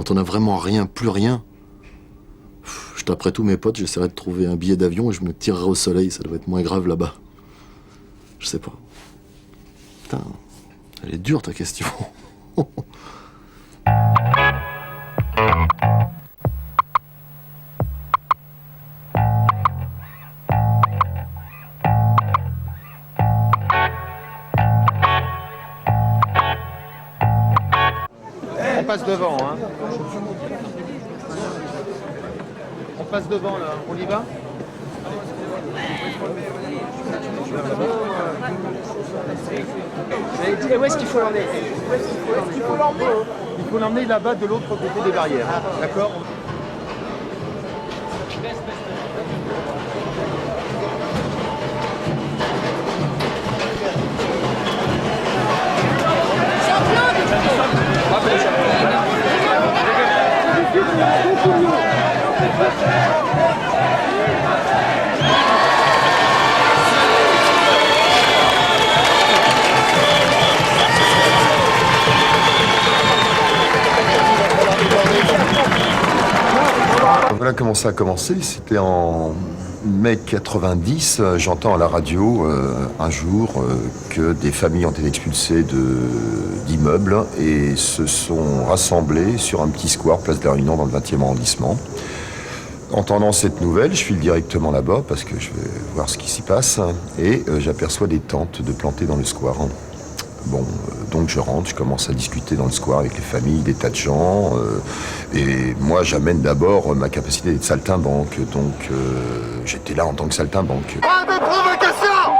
quand on a vraiment rien, plus rien, je taperais tous mes potes, j'essaierais de trouver un billet d'avion et je me tirerais au soleil, ça doit être moins grave là-bas. Je sais pas. Putain, elle est dure ta question. On passe devant, hein. On passe devant, là. On y va? Et où est-ce qu'il faut l'emmener? Il faut l'emmener là-bas, de l'autre côté des barrières. D'accord? Voilà comment ça a commencé, c'était en mai 90, j'entends à la radio un jour que des familles ont été expulsées d'immeubles et se sont rassemblées sur un petit square, place de la Réunion, dans le 20e arrondissement. Entendant cette nouvelle, je file directement là-bas parce que je vais voir ce qui s'y passe et j'aperçois des tentes de plantées dans le square. Bon, donc je rentre, je commence à discuter dans le square avec les familles, des tas de gens. Et moi, j'amène d'abord ma capacité d'être saltimbanque. Donc, j'étais là en tant que saltimbanque. Pas de provocation!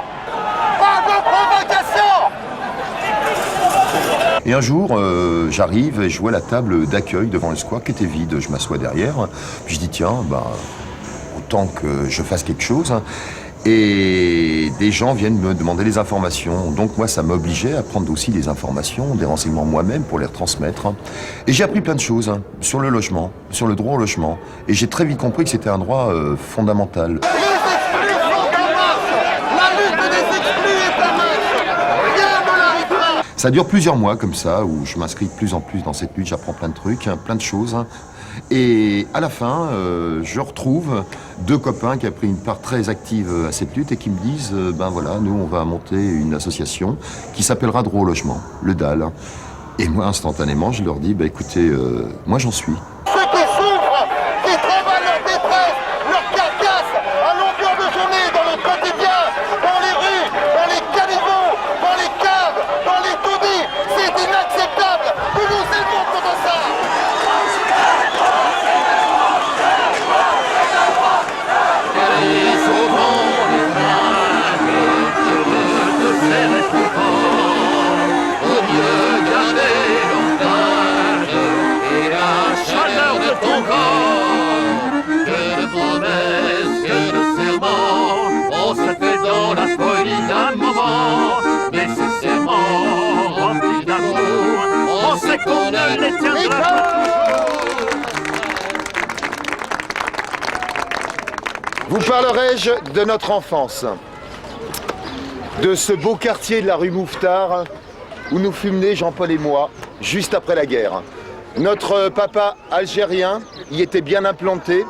Pas de provocation! Et un jour, j'arrive et je vois la table d'accueil devant le square qui était vide. Je m'assois derrière. Puis je dis, tiens, autant que je fasse quelque chose. Et des gens viennent me demander des informations. Donc moi, ça m'obligeait à prendre aussi des informations, des renseignements moi-même pour les retransmettre. Et j'ai appris plein de choses sur le logement, sur le droit au logement. Et j'ai très vite compris que c'était un droit fondamental. Ça dure plusieurs mois comme ça, où je m'inscris de plus en plus dans cette lutte, j'apprends plein de trucs, plein de choses. Et à la fin, je retrouve deux copains qui ont pris une part très active à cette lutte et qui me disent, voilà, nous on va monter une association qui s'appellera Droit au logement, le DAL. Et moi, instantanément, je leur dis, écoutez, moi j'en suis. Ceux qui souffrent, qui travaillent leur détresse, leur carcasse à longueur de journée dans le quotidien, dans les rues, dans les caniveaux, dans les caves, dans les taudis, c'est inacceptable. Nous nous élevons contre ça. Vous parlerai-je de notre enfance, de ce beau quartier de la rue Mouffetard où nous fûmes nés, Jean-Paul et moi, juste après la guerre. Notre papa algérien y était bien implanté,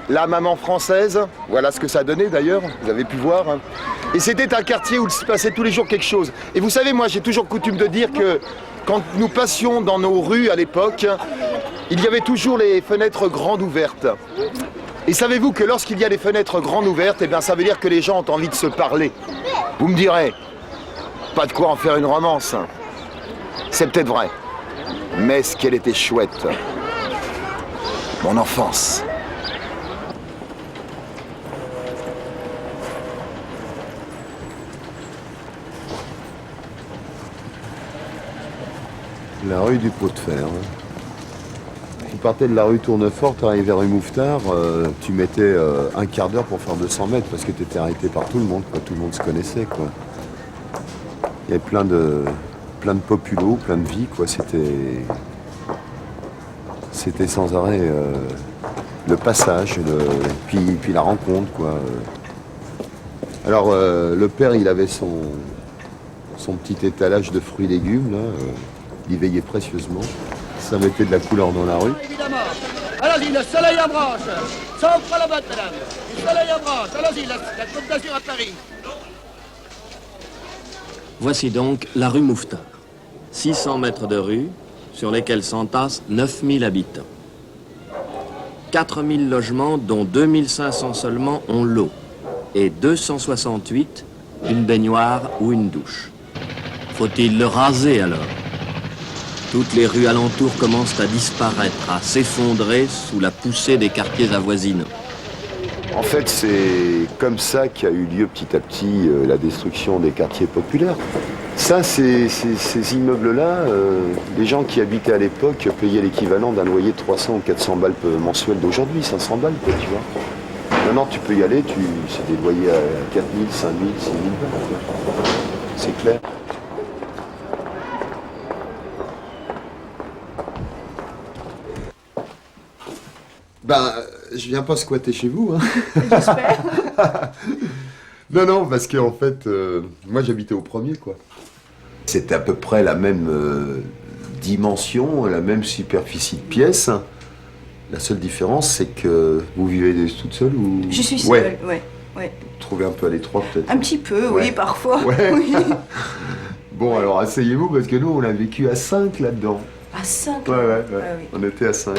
la maman française, voilà ce que ça donnait d'ailleurs, vous avez pu voir. Et c'était un quartier où il se passait tous les jours quelque chose. Et vous savez, moi j'ai toujours coutume de dire que quand nous passions dans nos rues à l'époque, il y avait toujours les fenêtres grandes ouvertes. Et savez-vous que lorsqu'il y a des fenêtres grandes ouvertes, eh bien ça veut dire que les gens ont envie de se parler. Vous me direz, pas de quoi en faire une romance. C'est peut-être vrai. Mais ce qu'elle était chouette. Mon enfance. La rue du Pot de Fer. Tu partais de la rue Tournefort, tu arrivais vers rue Mouffetard, tu mettais un quart d'heure pour faire 200 mètres parce que tu étais arrêté par tout le monde, quoi. Tout le monde se connaissait, quoi. Il y avait plein de populos, plein de vie, quoi. C'était sans arrêt le passage, puis la rencontre, quoi. Alors le père, il avait son petit étalage de fruits et légumes, là. Il veillait précieusement. Ça mettait de la couleur dans la rue. Évidemment. Allons-y, le soleil en branche. Ça fera la botte, madame. Le soleil en branche. Allons-y, la Côte d'Azur à Paris. Voici donc la rue Mouffetard. 600 mètres de rue sur lesquels s'entassent 9000 habitants. 4000 logements dont 2500 seulement ont l'eau et 268 une baignoire ou une douche. Faut-il le raser alors? Toutes les rues alentours commencent à disparaître, à s'effondrer sous la poussée des quartiers avoisinants. En fait, c'est comme ça qu'a eu lieu petit à petit la destruction des quartiers populaires. Ça, ces immeubles-là, les gens qui habitaient à l'époque payaient l'équivalent d'un loyer de 300 ou 400 balles mensuel d'aujourd'hui, 500 balles, quoi, tu vois. Maintenant, tu peux y aller, c'est des loyers à 4 000, 5 000, 6 000 balles. C'est clair. Ben, je viens pas squatter chez vous, hein. J'espère. Non, parce qu'en fait, moi j'habitais au premier, quoi. C'était à peu près la même dimension, la même superficie de pièces. La seule différence, c'est que vous vivez toute seule ou... Je suis seule, ouais. Vous trouvez un peu à l'étroit, peut-être? Un petit peu, oui, parfois. Ouais. Oui. Bon, alors asseyez-vous, parce que nous, on a vécu à 5 là-dedans. À 5? Ouais. Ah, oui. On était à 5.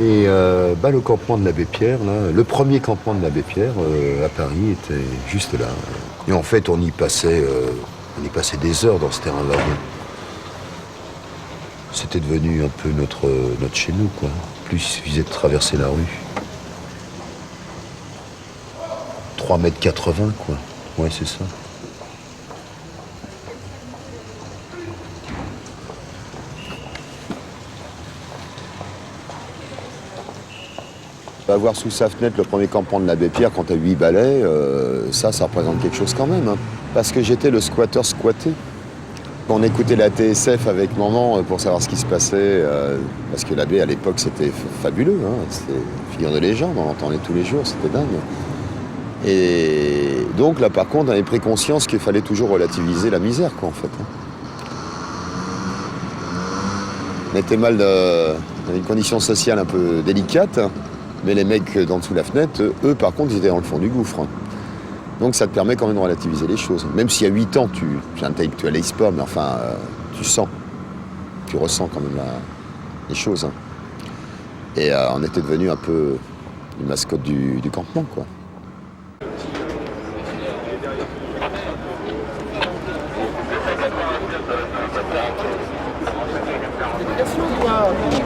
Et le campement de l'abbé Pierre, là, le premier campement de l'abbé Pierre à Paris était juste là. Et en fait, on y passait des heures dans ce terrain-là. C'était devenu un peu notre chez nous, quoi. Plus il suffisait de traverser la rue. 3,80 m, quoi. Ouais, c'est ça. Avoir sous sa fenêtre le premier campement de l'abbé Pierre quand t'as 8 balais, ça représente quelque chose quand même. Hein. Parce que j'étais le squatteur squatté. On écoutait la TSF avec maman pour savoir ce qui se passait, parce que l'abbé à l'époque c'était fabuleux, hein. C'était une figure de légende, on l'entendait tous les jours, c'était dingue. Et donc là par contre on avait pris conscience qu'il fallait toujours relativiser la misère, quoi, en fait. Hein. On était mal dans une condition sociale un peu délicate. Mais les mecs d'en dessous de la fenêtre, eux, par contre, ils étaient dans le fond du gouffre. Donc ça te permet quand même de relativiser les choses. Même si à 8 ans, tu n'intellectualises pas, mais enfin, tu ressens quand même les choses. Hein. Et on était devenu un peu une mascotte du campement, quoi.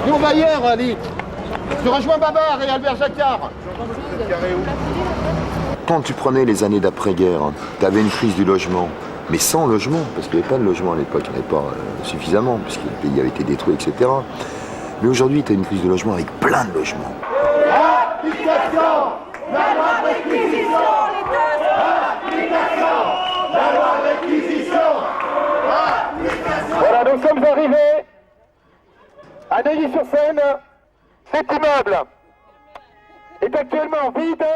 Nous, on va hier, Ali. Tu rejoins Babar et Albert Jacquard. Quand tu prenais les années d'après-guerre, tu avais une crise du logement, mais sans logement, parce qu'il n'y avait pas de logement à l'époque, il n'y en avait pas suffisamment, puisque le pays avait été détruit, etc. Mais aujourd'hui, tu as une crise de logement avec plein de logements. Application la loi de réquisition. Application la loi de réquisition. Voilà, nous sommes arrivés à Neuilly-sur-Seine. Cet immeuble est actuellement vide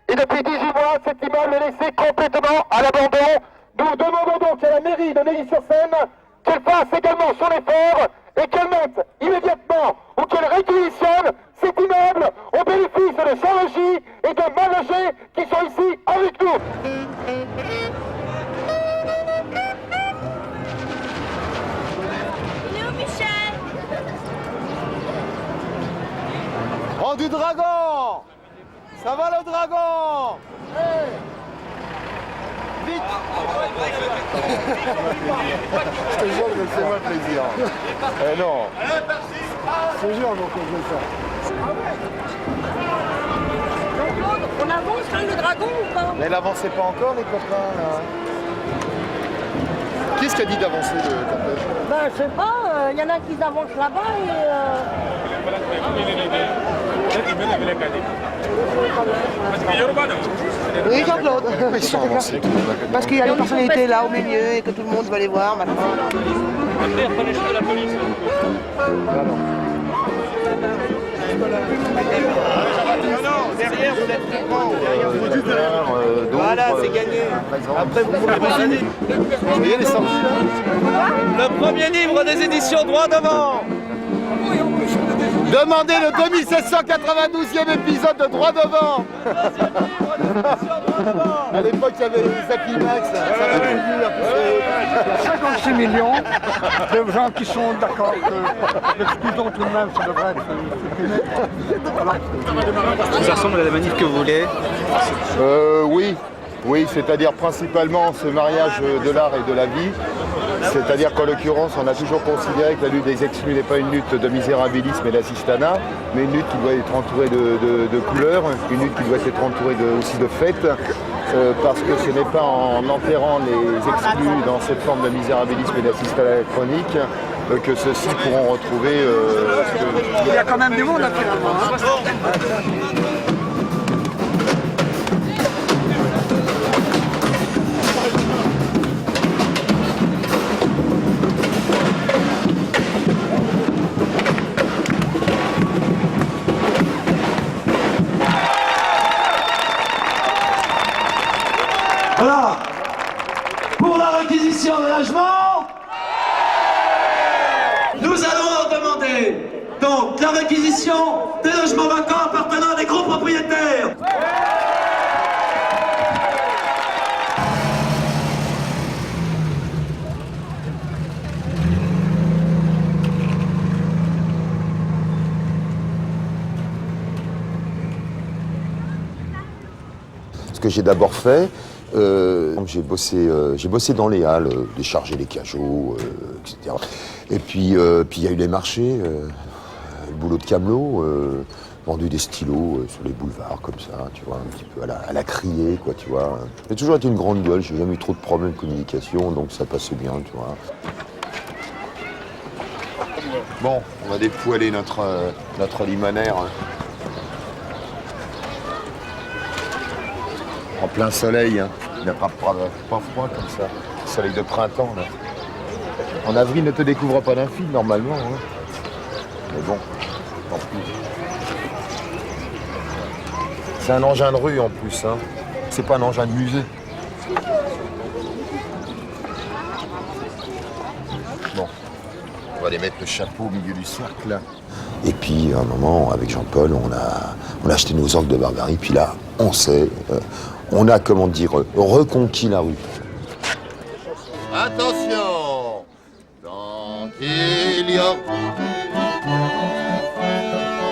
et depuis 18 mois, cet immeuble est laissé complètement à l'abandon. Nous demandons donc à la mairie de Neuilly-sur-Seine qu'elle fasse également son effort et qu'elle mette immédiatement ou qu'elle réquisitionne cet immeuble au bénéfice de sans-logis et de mal-logés qui sont ici avec nous. Oh, du dragon! Ça va, le dragon? Hey! Vite! Je te jure que c'est moi le plaisir. Eh non! Je te jure donc que je fais ça. Jean-Claude, on avance sur le dragon ou pas? Mais n'avancez pas encore, les copains, là. Qui est-ce qui a dit d'avancer, le cortège? Ben, je sais pas, y en a qui avancent là-bas Oui, Jean-Claude. Ils sont avancés. Parce qu'il y a une personnalité là au milieu et que tout le monde va les voir maintenant. derrière, vous êtes très grand. Voilà, c'est gagné. Après, vous pouvez passer. Voyez les sorties. Le premier livre des éditions Droit Devant. Demandez le 2792e épisode de Droit Devant. À l'époque, il y avait les Aquimax. 56 millions de gens qui sont d'accord que l'exclusion tout de même, ça devrait être supprimé. Ça ressemble à la manif que vous voulez. Oui, c'est-à-dire principalement ce mariage de l'art et de la vie. C'est-à-dire qu'en l'occurrence, on a toujours considéré que la lutte des exclus n'est pas une lutte de misérabilisme et d'assistanat, mais une lutte qui doit être entourée de couleurs, une lutte qui doit être entourée aussi de fêtes, parce que ce n'est pas en enterrant les exclus dans cette forme de misérabilisme et d'assistanat chronique que ceux-ci pourront retrouver Il y a quand même du monde là finalement. Voilà. Pour la réquisition de logements, nous allons demander donc la réquisition des logements vacants appartenant à des gros propriétaires. Ce que j'ai d'abord fait, j'ai bossé dans les halles, décharger les cajots, etc. Et puis il y a eu les marchés, le boulot de camelot, vendu des stylos sur les boulevards comme ça, tu vois, un petit peu à la criée, quoi, tu vois. J'ai toujours été une grande gueule, j'ai jamais eu trop de problèmes de communication, donc ça passait bien, tu vois. Bon, on va dépoiler notre limonère. En plein soleil, hein. Il n'a pas froid comme ça. Soleil de printemps, là. En avril, ne te découvre pas d'un fil, normalement. Hein. Mais bon, tant pis. C'est un engin de rue, en plus. Hein. C'est pas un engin de musée. Bon, on va aller mettre le chapeau au milieu du cercle, là. Et puis, à un moment, avec Jean-Paul, on a acheté nos orgues de barbarie. Puis là, on sait... on a, comment dire, reconquis la rue. Attention, quand il y a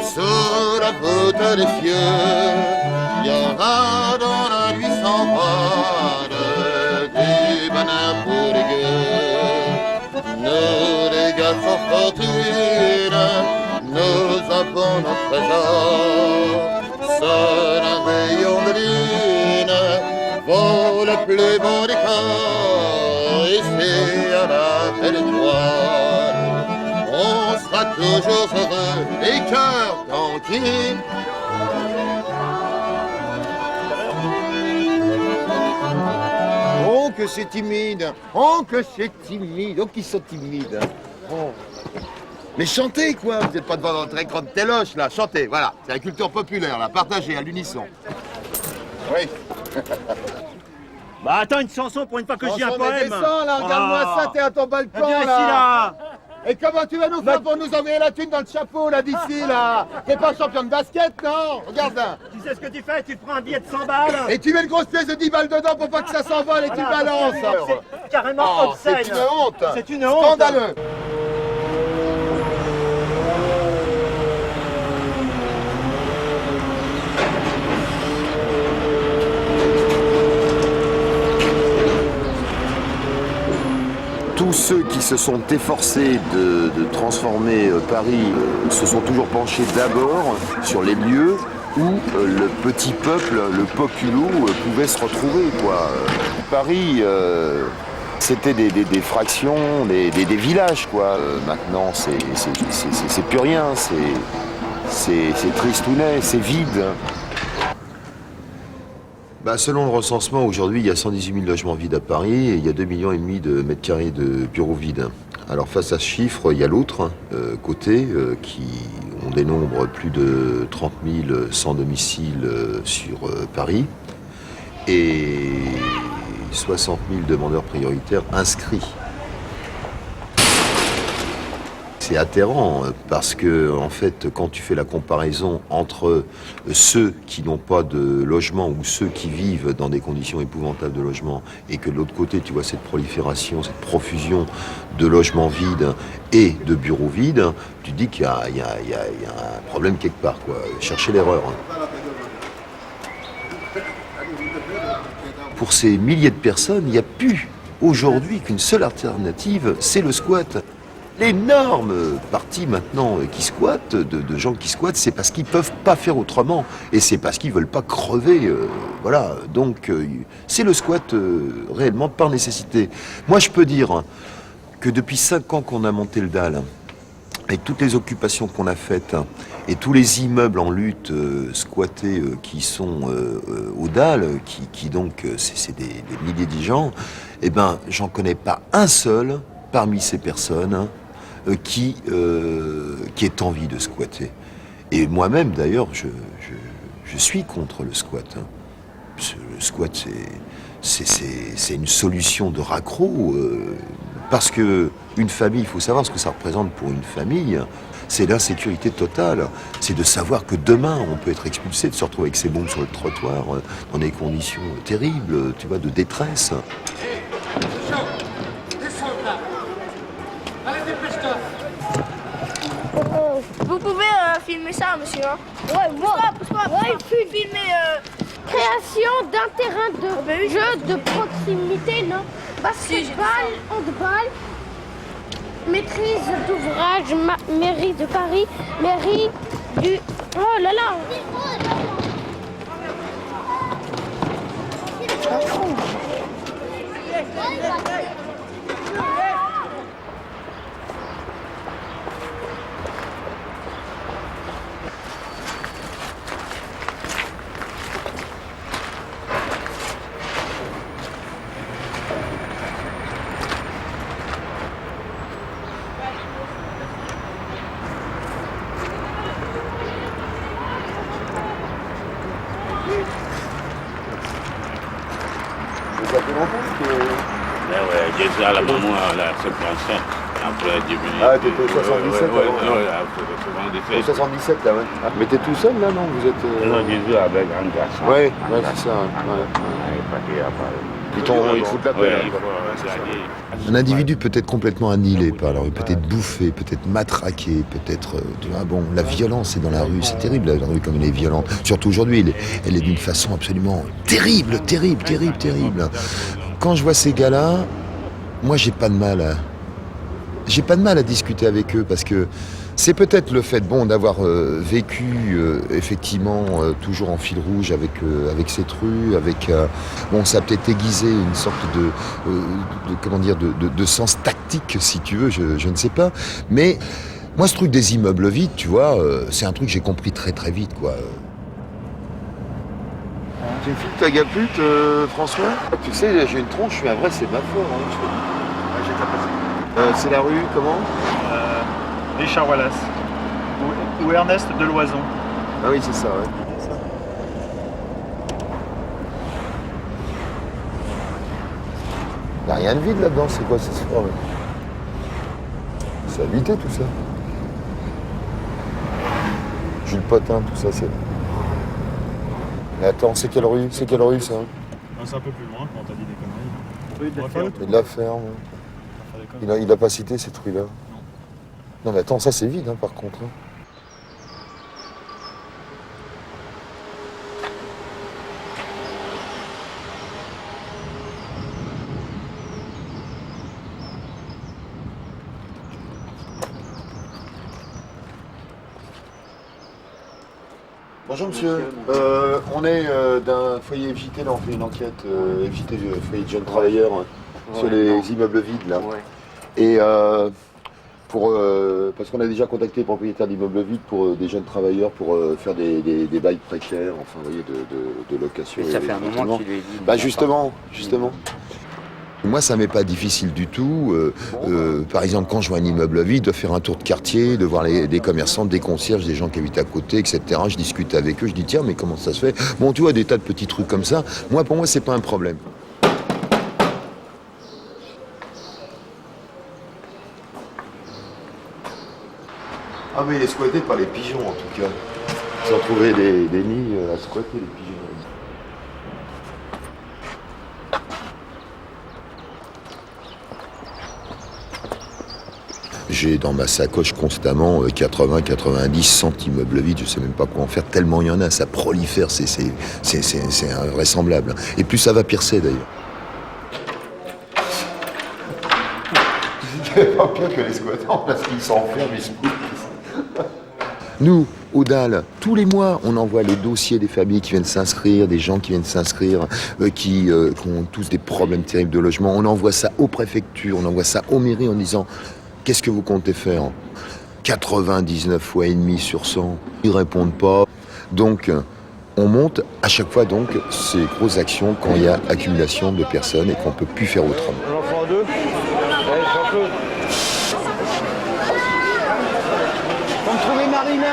sous la voûte des cieux, il y aura dans la nuit sans voile du bonheur pour les gueux. Nous, les gars sans fortune, nous avons notre trésor. Sonne un rayon de lune, vaut le plus beau des corps, ici à la belle étoile. On sera toujours heureux, les cœurs tranquilles. Oh que c'est timide, oh que c'est timide, oh qu'ils sont timides. Oh. Mais chantez quoi, vous n'êtes pas devant votre écran de téloche là, chantez, voilà, c'est la culture populaire là, partagez à l'unisson. Oui. Bah attends, une chanson pour une fois que je dis un poème. Descends là, regarde-moi ça, t'es à ton balcon Viens là. ici là. Et comment tu vas nous faire pour nous envoyer la thune dans le chapeau là d'ici là? T'es pas champion de basket non? Regarde là. Tu sais ce que tu fais? Tu te prends un billet de 100 balles. Et tu mets une grosse pièce de 10 balles dedans pour pas que ça s'envole et tu balances. C'est carrément obscène. C'est une honte. C'est une honte. Scandaleux. Tous ceux qui se sont efforcés de transformer Paris se sont toujours penchés d'abord sur les lieux où le petit peuple, le populo, pouvait se retrouver, quoi. Paris, c'était des fractions, des villages, quoi. Maintenant, c'est plus rien, c'est tristounet, c'est vide. Bah, selon le recensement, aujourd'hui, il y a 118 000 logements vides à Paris et il y a 2,5 millions de mètres carrés de bureaux vides. Alors face à ce chiffre, il y a l'autre côté qui On dénombre plus de 30 000 sans domicile sur Paris et 60 000 demandeurs prioritaires inscrits. C'est atterrant parce que, en fait, quand tu fais la comparaison entre ceux qui n'ont pas de logement ou ceux qui vivent dans des conditions épouvantables de logement et que de l'autre côté, tu vois cette prolifération, cette profusion de logements vides et de bureaux vides, tu te dis qu'il y a un problème quelque part, quoi. Chercher l'erreur. Pour ces milliers de personnes, il n'y a plus aujourd'hui qu'une seule alternative, c'est le squat. L'énorme partie maintenant qui squattent, de gens qui squattent, c'est parce qu'ils ne peuvent pas faire autrement. Et c'est parce qu'ils ne veulent pas crever. Voilà. Donc c'est le squat réellement par nécessité. Moi je peux dire que depuis 5 ans qu'on a monté le DAL, avec toutes les occupations qu'on a faites et tous les immeubles en lutte squattés qui sont au DAL, qui donc c'est des milliers de gens, eh ben j'en connais pas un seul parmi ces personnes qui ait envie de squatter. Et moi-même, d'ailleurs, je suis contre le squat. Le squat, c'est une solution de raccro. Parce que une famille, il faut savoir ce que ça représente pour une famille. C'est l'insécurité totale. C'est de savoir que demain, on peut être expulsé, de se retrouver avec ses bombes sur le trottoir, dans des conditions terribles, tu vois, de détresse. Vous pouvez filmer ça, monsieur. Hein? Ouais, moi. Ouais, filmer. Création d'un terrain de jeu de proximité, non? Basketball, handball, maîtrise d'ouvrage, mairie de Paris, mairie du... Oh là là! Ça fait longtemps que... Ouais, déjà la maman, là, c'est branché. Après, diminué. Ah, t'étais au 77 Ouais, au 77 là, ouais. Ah, mais t'es tout seul là, non? Vous êtes... Non, j'ai vu avec un garçon. Ouais, c'est ça. Ils te foutent la paix. Un individu peut être complètement annihilé par la rue, peut être bouffé, peut être matraqué, peut-être... tu vois, bon, la violence est dans la rue, c'est terrible la rue comme elle est violente. Surtout aujourd'hui, elle est d'une façon absolument terrible. Quand je vois ces gars-là, moi j'ai pas de mal à discuter avec eux parce que c'est peut-être le fait d'avoir vécu effectivement toujours en fil rouge avec cette rue, ça a peut-être aiguisé une sorte de sens tactique si tu veux, je ne sais pas, mais moi ce truc des immeubles vides, tu vois, c'est un truc que j'ai compris très très vite quoi. Tu me files ta gapute, François? Tu sais, j'ai une tronche, je suis un vrai sémaphore. C'est la rue, comment? Richard Wallace. Ou Ernest Deloison. Ah oui, c'est ça, ouais. Il n'y a rien de vide là-dedans, c'est quoi cette soirée? C'est habité tout ça. Jules Potin, tout ça, c'est... Mais attends, c'est quelle rue? C'est quelle rue ça? C'est un peu plus loin quand t'as dit des conneries. Il de la ferme. Il a pas cité cette rue-là. Non mais attends, ça c'est vide hein, par contre. Bonjour monsieur, on est d'un foyer FJT, là on fait une enquête FJT, foyer de jeunes travailleurs sur les immeubles vides là. Et parce qu'on a déjà contacté les propriétaires d'immeubles vides pour des jeunes travailleurs pour faire des bails précaires, enfin vous voyez, de location. Et ça fait un moment qu'il est dit. Bah justement. Moi, ça m'est pas difficile du tout. Par exemple, quand je vois un immeuble vide, de faire un tour de quartier, de voir des commerçants, des concierges, des gens qui habitent à côté, etc. Je discute avec eux, je dis tiens, mais comment ça se fait? Bon, tu vois, des tas de petits trucs comme ça. Moi, pour moi, c'est pas un problème. Ah mais il est squatté par les pigeons en tout cas. Ils ont trouvé des nids à squatter les pigeons. J'ai dans ma sacoche constamment 80, 90, 100 immeubles vides, je sais même pas quoi en faire, tellement il y en a, ça prolifère, c'est invraisemblable. Et plus ça va, pire c'est d'ailleurs. C'est pas pire que les squattants parce qu'ils s'enferment, ils se poussent. Nous, au DAL, tous les mois, on envoie les dossiers des familles qui viennent s'inscrire, des gens qui viennent s'inscrire, qui ont tous des problèmes terribles de logement. On envoie ça aux préfectures, on envoie ça aux mairies en disant « Qu'est-ce que vous comptez faire ?» 99 fois et demi sur 100, ils répondent pas. Donc, on monte à chaque fois donc ces grosses actions quand il y a accumulation de personnes et qu'on peut plus faire autrement. L'enfant 2. Allez, Jean-Claude. On trouvait Marina.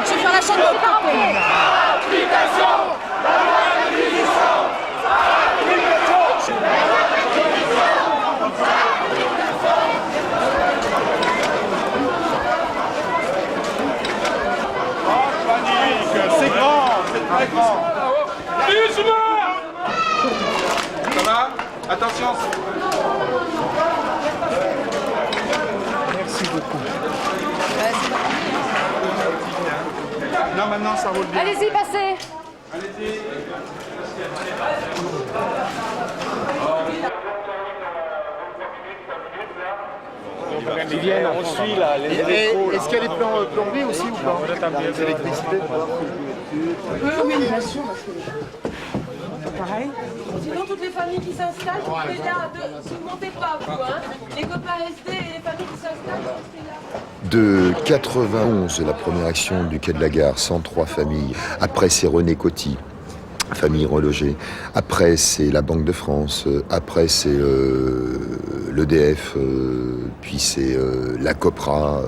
Je vais faire la chanson de campagne. C'est grand, c'est très grand. Ça va? Attention. Merci beaucoup. Non, maintenant ça roule bien. Allez-y, passez. Allez-y. Ils viennent, on suit là, les électros. Est-ce qu'il y a des plombiers aussi ou pas? Les électricités? Pareil. Sinon, toutes les familles qui s'installent, vous ne montez pas, vous, hein. Les copains SD et les familles qui s'installent, restez là. De 91, la première action du quai de la Gare, 103 familles. Après, c'est René Coty, famille relogée. Après, c'est la Banque de France. Après, c'est l'EDF. Puis c'est la Copra.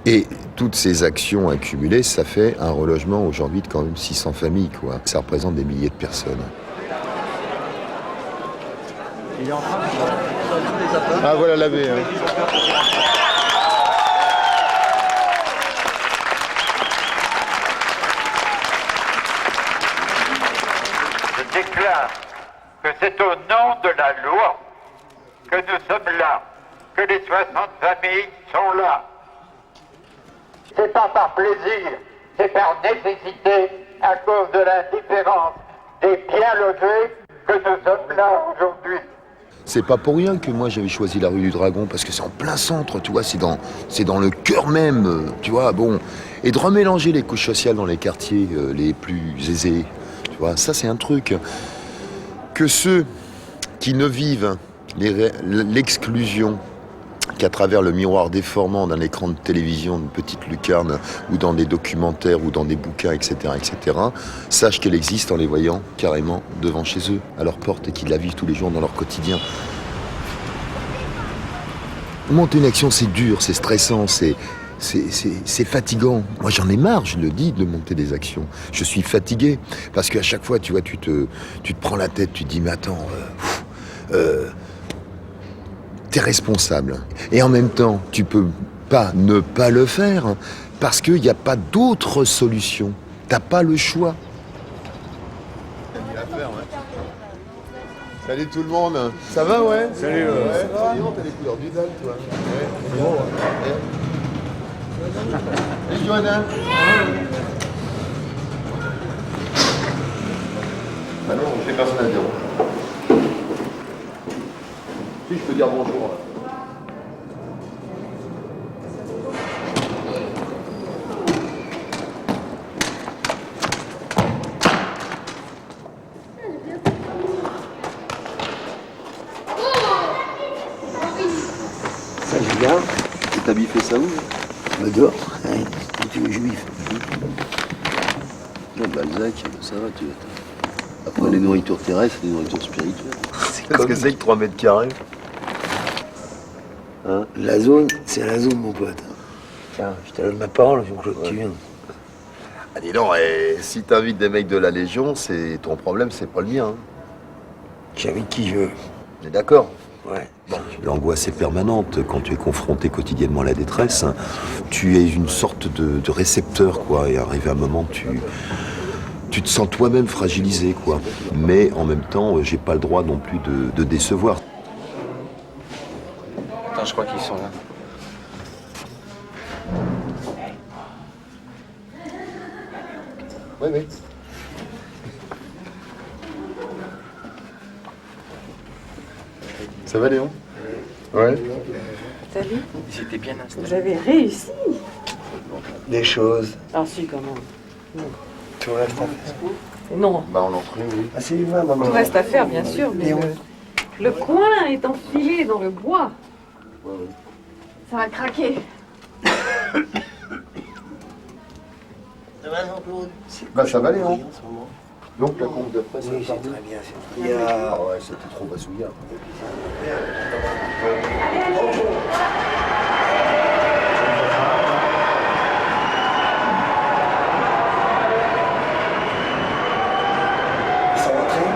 Et toutes ces actions accumulées, ça fait un relogement aujourd'hui de quand même 600 familles, quoi. Ça représente des milliers de personnes. Ah voilà la baie. Je déclare que c'est au nom de la loi que nous sommes là, que les 60 familles sont là. C'est pas par plaisir, c'est par nécessité, à cause de l'indifférence des bien logés, que nous sommes là aujourd'hui. C'est pas pour rien que moi j'avais choisi la rue du Dragon, parce que c'est en plein centre, tu vois, c'est dans le cœur même, tu vois, bon. Et de remélanger les couches sociales dans les quartiers les plus aisés, tu vois, ça c'est un truc. Que ceux qui ne vivent l'exclusion qu'à travers le miroir déformant d'un écran de télévision, d'une petite lucarne, ou dans des documentaires, ou dans des bouquins, etc., sachent qu'elle existe en les voyant carrément devant chez eux, à leur porte, et qu'ils la vivent tous les jours dans leur quotidien. Monter une action, c'est dur, c'est stressant, c'est fatigant. Moi, j'en ai marre, je le dis, de monter des actions. Je suis fatigué, parce qu'à chaque fois, tu vois, tu te prends la tête, tu te dis, mais attends, t'es responsable. Et en même temps, tu peux pas ne pas le faire, parce qu'il n'y a pas d'autre solution. T'as pas le choix. Salut tout le monde. Ça va, ouais? Salut. Ouais. T'as les couleurs du dalle, toi. Ouais. C'est bon, ouais. Et Johanna? Bah non, j'ai personne à dire. Si, je peux dire bonjour. je regarde. Et t'as biffé ça où? Je me dors. Hein, tu veux juif. Non, Balzac, ça va, tu vois. Après, les nourritures terrestres, c'est des nourritures spirituelles. Qu'est-ce que c'est que 3 mètres carrés? Hein? La zone, c'est la zone, mon pote. Tiens, je te donne ma parole, je me clôture. Ah, dis donc, et si t'invites des mecs de la Légion, c'est ton problème, c'est pas le mien. Hein. J'invite qui je veux. On est d'accord? Ouais. Bon. L'angoisse est permanente quand tu es confronté quotidiennement à la détresse. Tu es une sorte de récepteur, quoi. Et arrivé à un moment, tu te sens toi-même fragilisé, quoi. Mais en même temps, j'ai pas le droit non plus de décevoir. Attends, je crois qu'ils sont là. Oui, oui. Ça va, Léon? Ouais. T'as vu? Ils étaient bien installés. Vous avez réussi. Des choses. Ah si, quand même. Non. Tout reste à faire. Non. Bah, on en trouve, oui. Ah, c'est vrai, maman. Tout reste à faire, bien sûr, mais le coin est enfilé dans le bois. Ouais, ouais. Ça va craquer. Ça va, Jean-Claude? Bah, ça va, Léon. Donc, la conf de presse, Oui, c'est très bien. C'est Ah ouais, c'était trop bassouillard. Ils sont rentrés?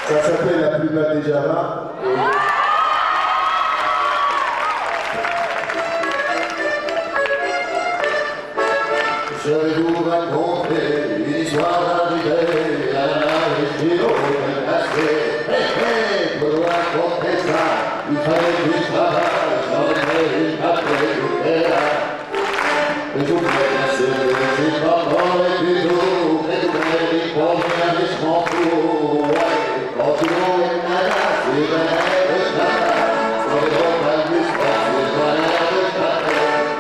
Ça s'appelle La plus belle des Java. Je vais vous raconter une histoire d'arrivée à la région de Casté. Hé, pour vous raconter ça, il fallait du travail, j'en ai une après et là. Et vous connaissez, c'est pas dans les tutos, et vous avez pour bien des chemins. Quand tout le monde est malade, c'est vrai, le chata, sur les grands balles du sport, c'est vrai, le chata.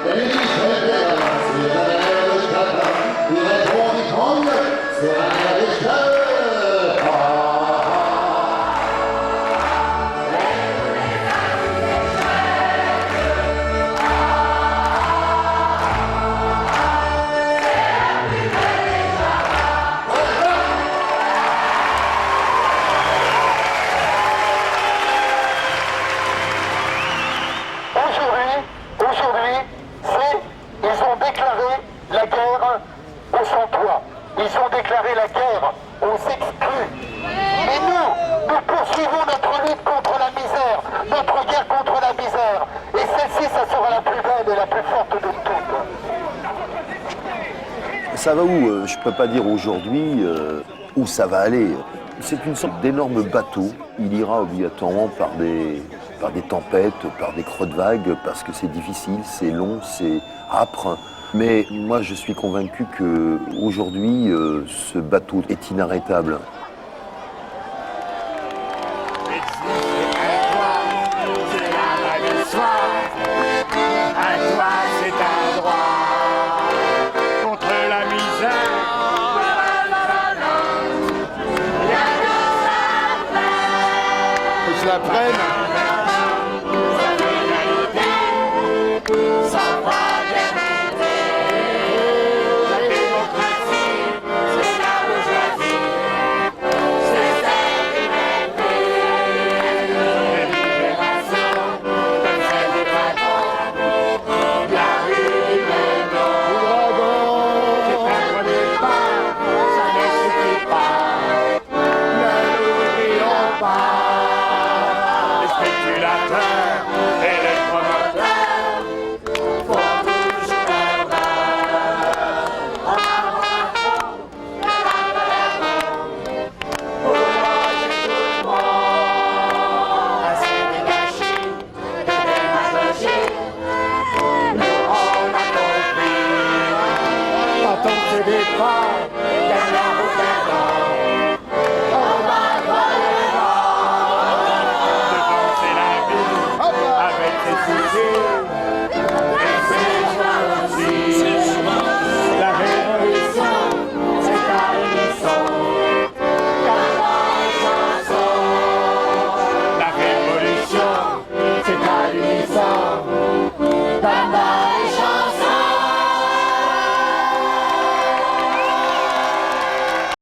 Et lui dit, je vais bien, c'est vrai, le chata. Il répond, il tremble, c'est vrai, le chata. Ils ont déclaré la guerre aux sans-toit. Ils ont déclaré la guerre aux exclus. Mais nous poursuivons notre lutte contre la misère, notre guerre contre la misère. Et celle-ci, ça sera la plus belle et la plus forte de toutes. Ça va où? Je peux pas dire aujourd'hui où ça va aller. C'est une sorte d'énorme bateau. Il ira obligatoirement par des tempêtes, par des creux de vagues, parce que c'est difficile, c'est long, c'est âpre. Mais moi, je suis convaincu qu'aujourd'hui, ce bateau est inarrêtable. La prenne. Pas Bravo.